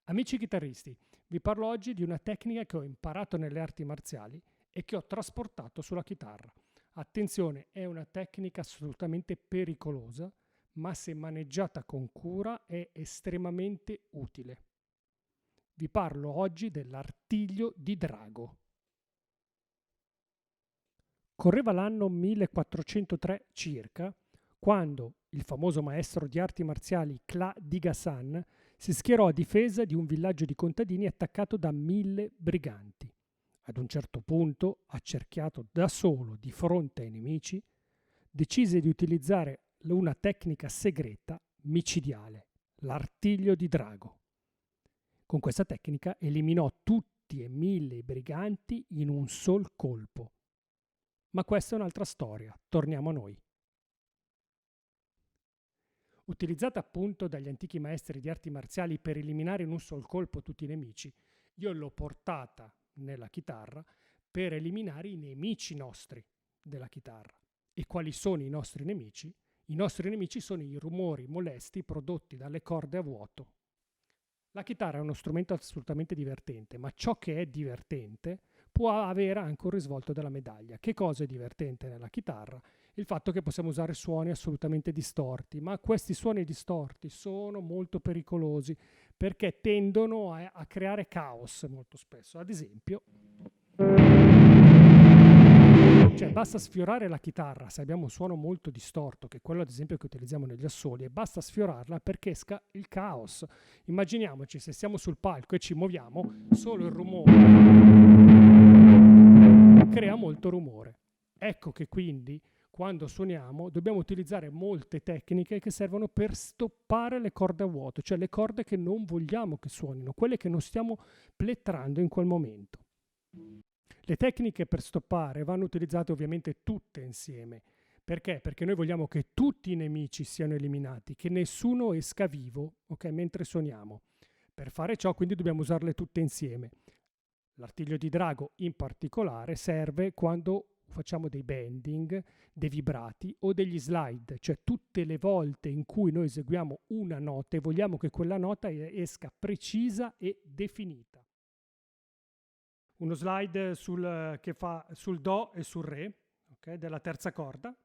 Amici chitarristi, vi parlo oggi di una tecnica che ho imparato nelle arti marziali e che ho trasportato sulla chitarra. Attenzione, è una tecnica assolutamente pericolosa, ma se maneggiata con cura è estremamente utile. Vi parlo oggi dell'artiglio di drago. Correva l'anno 1403 circa, quando il famoso maestro di arti marziali Kla Diga-san si schierò a difesa di un villaggio di contadini attaccato da 1000 briganti. Ad un certo punto, accerchiato da solo di fronte ai nemici, decise di utilizzare una tecnica segreta micidiale, l'artiglio di drago. Con questa tecnica eliminò tutti e 1000 i briganti in un sol colpo. Ma questa è un'altra storia, torniamo a noi. Utilizzata appunto dagli antichi maestri di arti marziali per eliminare in un sol colpo tutti i nemici, io l'ho portata nella chitarra per eliminare i nemici nostri della chitarra. E quali sono i nostri nemici? I nostri nemici sono i rumori molesti prodotti dalle corde a vuoto. La chitarra è uno strumento assolutamente divertente, ma ciò che è divertente può avere anche un risvolto della medaglia. Che cosa è divertente nella chitarra? Il fatto che possiamo usare suoni assolutamente distorti, ma questi suoni distorti sono molto pericolosi perché tendono a creare caos molto spesso. Ad esempio, basta sfiorare la chitarra se abbiamo un suono molto distorto, che è quello ad esempio che utilizziamo negli assoli, e basta sfiorarla perché esca il caos. Immaginiamoci se siamo sul palco e ci muoviamo, solo il rumore crea molto rumore. Ecco che quindi quando suoniamo dobbiamo utilizzare molte tecniche che servono per stoppare le corde a vuoto, cioè le corde che non vogliamo che suonino, quelle che non stiamo plettrando in quel momento. Le tecniche per stoppare vanno utilizzate ovviamente tutte insieme. Perché? Perché noi vogliamo che tutti i nemici siano eliminati, che nessuno esca vivo, mentre suoniamo. Per fare ciò quindi dobbiamo usarle tutte insieme. L'artiglio di drago in particolare serve quando facciamo dei bending, dei vibrati o degli slide, cioè tutte le volte in cui noi eseguiamo una nota e vogliamo che quella nota esca precisa e definita. Uno slide che fa sul do e sul re, della terza corda.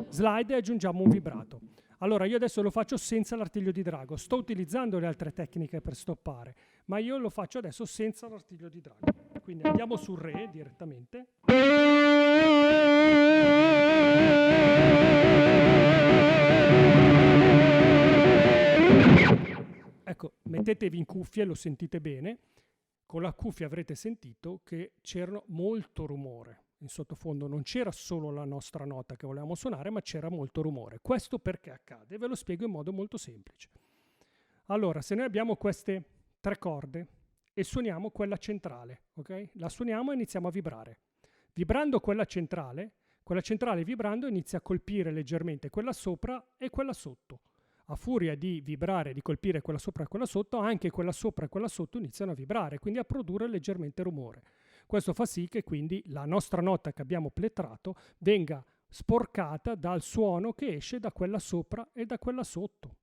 Slide e aggiungiamo un vibrato. Allora io adesso lo faccio senza l'artiglio di drago. Sto utilizzando le altre tecniche per stoppare, ma io lo faccio adesso senza l'artiglio di drago. Quindi andiamo sul re direttamente. Ecco, mettetevi in cuffie, lo sentite bene. Con la cuffia avrete sentito che c'era molto rumore in sottofondo. Non c'era solo la nostra nota che volevamo suonare, ma c'era molto rumore. Questo perché accade? Ve lo spiego in modo molto semplice. Allora, se noi abbiamo queste 3 corde e suoniamo quella centrale, la suoniamo e iniziamo a vibrare. Vibrando quella centrale vibrando inizia a colpire leggermente quella sopra e quella sotto. A furia di vibrare e di colpire quella sopra e quella sotto, anche quella sopra e quella sotto iniziano a vibrare, quindi a produrre leggermente rumore. Questo fa sì che quindi la nostra nota che abbiamo plettrato venga sporcata dal suono che esce da quella sopra e da quella sotto.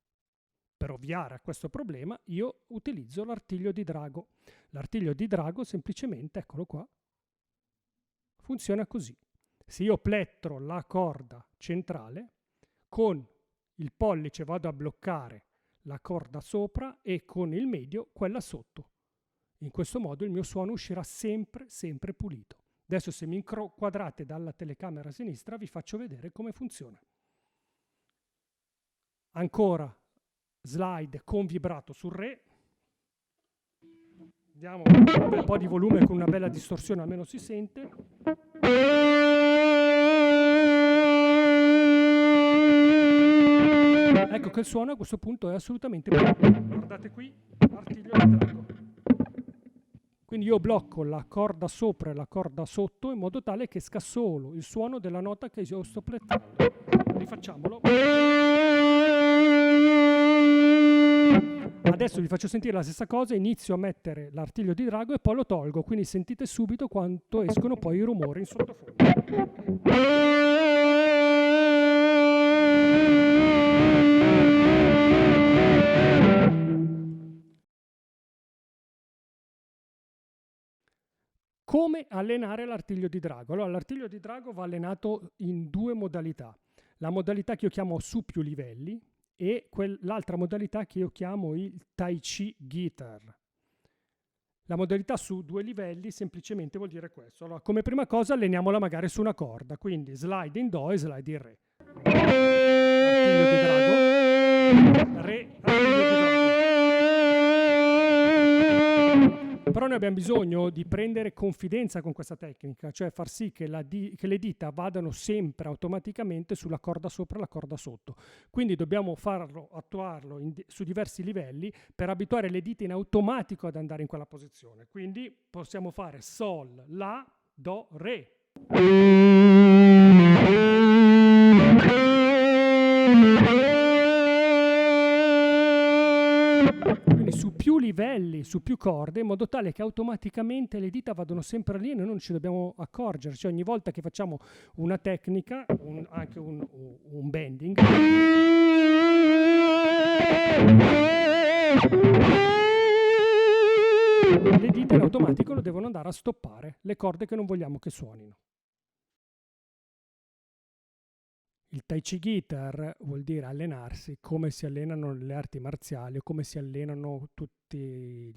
Per ovviare a questo problema io utilizzo l'artiglio di drago. L'artiglio di drago semplicemente, eccolo qua, funziona così. Se io plettro la corda centrale, con il pollice vado a bloccare la corda sopra e con il medio quella sotto. In questo modo il mio suono uscirà sempre pulito. Adesso se mi inquadrate dalla telecamera a sinistra vi faccio vedere come funziona. Ancora slide con vibrato sul re. Diamo un bel po' di volume con una bella distorsione, almeno si sente. Ecco che il suono a questo punto è assolutamente pulito. Guardate qui, artiglio di drago. Quindi io blocco la corda sopra e la corda sotto in modo tale che esca solo il suono della nota che io sto plettando. Rifacciamolo. Adesso vi faccio sentire la stessa cosa, inizio a mettere l'artiglio di drago e poi lo tolgo, quindi sentite subito quanto escono poi i rumori in sottofondo. allenare l'artiglio di drago. Allora, l'artiglio di drago va allenato in 2 modalità. La modalità che io chiamo su più livelli e l'altra modalità che io chiamo il Tai Chi Guitar. La modalità su 2 livelli semplicemente vuol dire questo. Allora, come prima cosa alleniamola magari su una corda, quindi slide in Do e slide in Re. Artiglio di drago, Re, artiglio di drago. Però noi abbiamo bisogno di prendere confidenza con questa tecnica, cioè far sì che le dita vadano sempre automaticamente sulla corda sopra e la corda sotto. Quindi dobbiamo attuarlo su diversi livelli per abituare le dita in automatico ad andare in quella posizione. Quindi possiamo fare Sol, La, Do, Re. Quindi su più livelli, su più corde, in modo tale che automaticamente le dita vadano sempre lì e noi non ci dobbiamo accorgere. Cioè ogni volta che facciamo una tecnica, anche un bending, le dita in automatico lo devono andare a stoppare le corde che non vogliamo che suonino. Il Tai Chi Guitar vuol dire allenarsi come si allenano le arti marziali o come si allenano tutti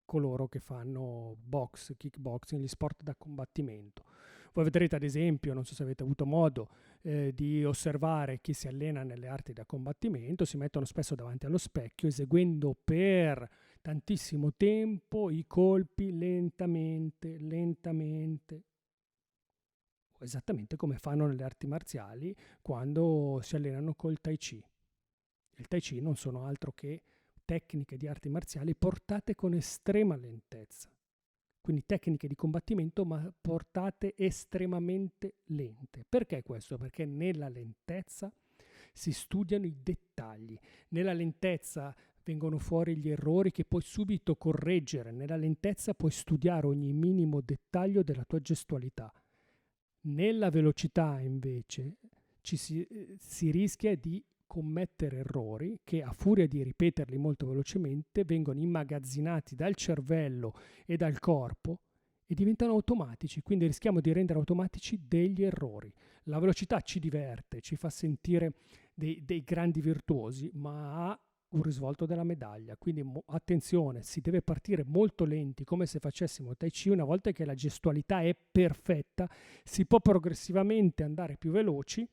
coloro che fanno box, kickboxing, gli sport da combattimento. Voi vedrete ad esempio, non so se avete avuto modo di osservare chi si allena nelle arti da combattimento, si mettono spesso davanti allo specchio eseguendo per tantissimo tempo i colpi lentamente, esattamente come fanno nelle arti marziali quando si allenano col Tai Chi. Il Tai Chi non sono altro che tecniche di arti marziali portate con estrema lentezza. Quindi tecniche di combattimento ma portate estremamente lente. Perché questo? Perché nella lentezza si studiano i dettagli. Nella lentezza vengono fuori gli errori che puoi subito correggere. Nella lentezza puoi studiare ogni minimo dettaglio della tua gestualità. Nella velocità invece si rischia di commettere errori che a furia di ripeterli molto velocemente vengono immagazzinati dal cervello e dal corpo e diventano automatici, quindi rischiamo di rendere automatici degli errori. La velocità ci diverte, ci fa sentire dei grandi virtuosi, ma ha un risvolto della medaglia, quindi attenzione, si deve partire molto lenti come se facessimo Tai Chi. Una volta che la gestualità è perfetta si può progressivamente andare più veloci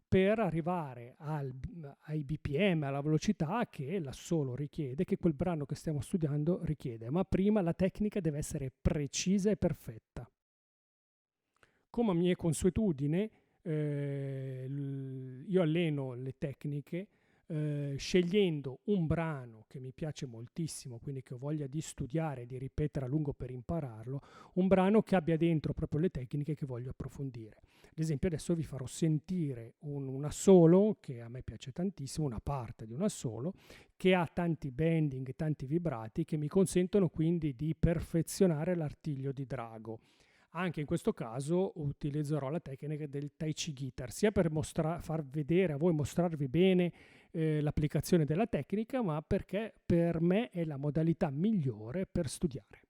per arrivare ai BPM, alla velocità che l'assolo richiede, che quel brano che stiamo studiando richiede, ma prima la tecnica deve essere precisa e perfetta. Come mia consuetudine io alleno le tecniche scegliendo un brano che mi piace moltissimo, quindi che ho voglia di studiare, di ripetere a lungo per impararlo, un brano che abbia dentro proprio le tecniche che voglio approfondire. Ad esempio adesso vi farò sentire un assolo che a me piace tantissimo, una parte di un assolo che ha tanti bending, tanti vibrati che mi consentono quindi di perfezionare l'artiglio di drago. Anche in questo caso utilizzerò la tecnica del Tai Chi Guitar, sia per far vedere a voi, mostrarvi bene l'applicazione della tecnica, ma perché per me è la modalità migliore per studiare.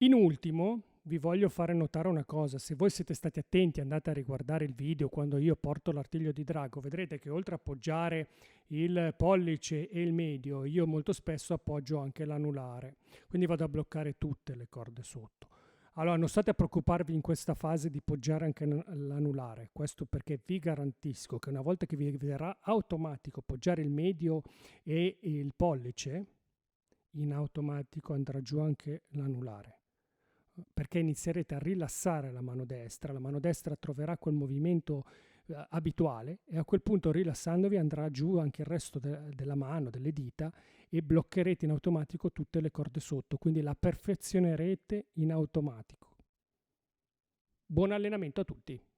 In ultimo, vi voglio fare notare una cosa: se voi siete stati attenti, andate a riguardare il video quando io porto l'artiglio di drago, vedrete che oltre a appoggiare il pollice e il medio, io molto spesso appoggio anche l'anulare, quindi vado a bloccare tutte le corde sotto. Allora non state a preoccuparvi in questa fase di poggiare anche l'anulare, questo perché vi garantisco che una volta che vi verrà automatico poggiare il medio e il pollice, in automatico andrà giù anche l'anulare. perché inizierete a rilassare la mano destra troverà quel movimento abituale e a quel punto rilassandovi andrà giù anche il resto della mano, delle dita e bloccherete in automatico tutte le corde sotto, quindi la perfezionerete in automatico. Buon allenamento a tutti!